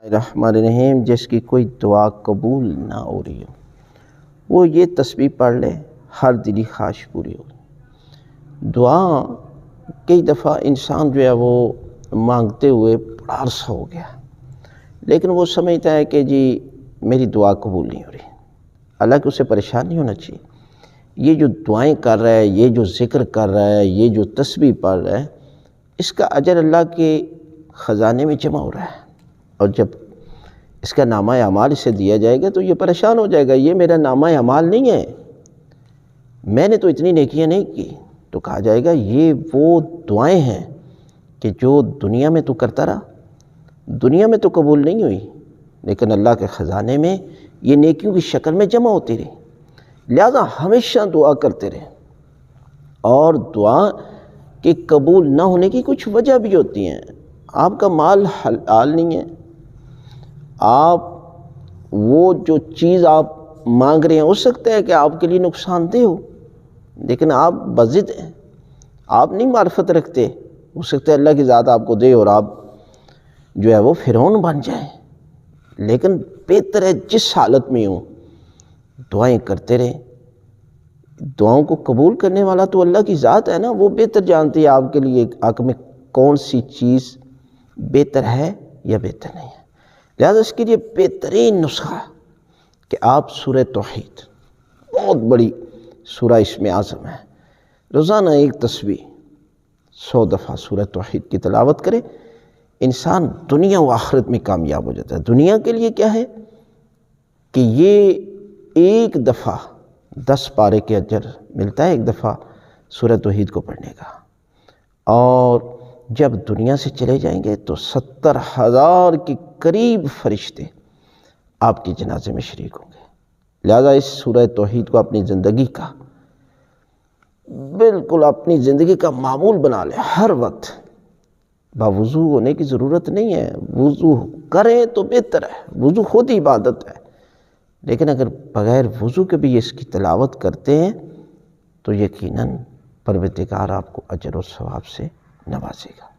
الرحمن الرحیم، جس کی کوئی دعا قبول نہ ہو رہی ہو وہ یہ تسبیح پڑھ لے، ہر دلی خواہش پوری ہو۔ دعا کئی دفعہ انسان جو ہے وہ مانگتے ہوئے بڑا عرصہ ہو گیا، لیکن وہ سمجھتا ہے کہ جی میری دعا قبول نہیں ہو رہی۔ حالانکہ اسے پریشان نہیں ہونا چاہیے۔ یہ جو دعائیں کر رہا ہے، یہ جو ذکر کر رہا ہے، یہ جو تسبیح پڑھ رہا ہے، اس کا اجر اللہ کے خزانے میں جمع ہو رہا ہے، اور جب اس کا نامہ اعمال اسے دیا جائے گا تو یہ پریشان ہو جائے گا، یہ میرا نامہ اعمال نہیں ہے، میں نے تو اتنی نیکیاں نہیں کی۔ تو کہا جائے گا یہ وہ دعائیں ہیں کہ جو دنیا میں تو کرتا رہا، دنیا میں تو قبول نہیں ہوئی، لیکن اللہ کے خزانے میں یہ نیکیوں کی شکل میں جمع ہوتی رہی۔ لہذا ہمیشہ دعا کرتے رہیں، اور دعا کے قبول نہ ہونے کی کچھ وجہ بھی ہوتی ہیں۔ آپ کا مال حلال نہیں ہے، آپ وہ جو چیز آپ مانگ رہے ہیں ہو سکتا ہے کہ آپ کے لیے نقصان دہ ہو، لیکن آپ بضد ہیں، آپ نہیں معرفت رکھتے، ہو سکتا ہے اللہ کی ذات آپ کو دے اور آپ جو ہے وہ فرعون بن جائیں۔ لیکن بہتر ہے جس حالت میں ہوں دعائیں کرتے رہیں۔ دعاؤں کو قبول کرنے والا تو اللہ کی ذات ہے نا، وہ بہتر جانتی ہے آپ کے لیے حق میں کون سی چیز بہتر ہے یا بہتر نہیں ہے۔ لہذا اس کے لیے بہترین نسخہ کہ آپ سورہ توحید، بہت بڑی سورہ اسم اعظم ہے، روزانہ ایک تسبیح 100 دفعہ سورہ توحید کی تلاوت کرے، انسان دنیا و آخرت میں کامیاب ہو جاتا ہے۔ دنیا کے لیے کیا ہے کہ یہ ایک دفعہ 10 پارے کے اجر ملتا ہے، ایک دفعہ سورہ توحید کو پڑھنے کا، اور جب دنیا سے چلے جائیں گے تو 70,000 کے قریب فرشتے آپ کے جنازے میں شریک ہوں گے۔ لہذا اس سورہ توحید کو اپنی زندگی کا بالکل اپنی زندگی کا معمول بنا لیں۔ ہر وقت باوضو ہونے کی ضرورت نہیں ہے، وضو کریں تو بہتر ہے، وضو خود ہی عبادت ہے، لیکن اگر بغیر وضو کے بھی اس کی تلاوت کرتے ہیں تو یقیناً پروردگار آپ کو اجر و ثواب سے نوازے گا۔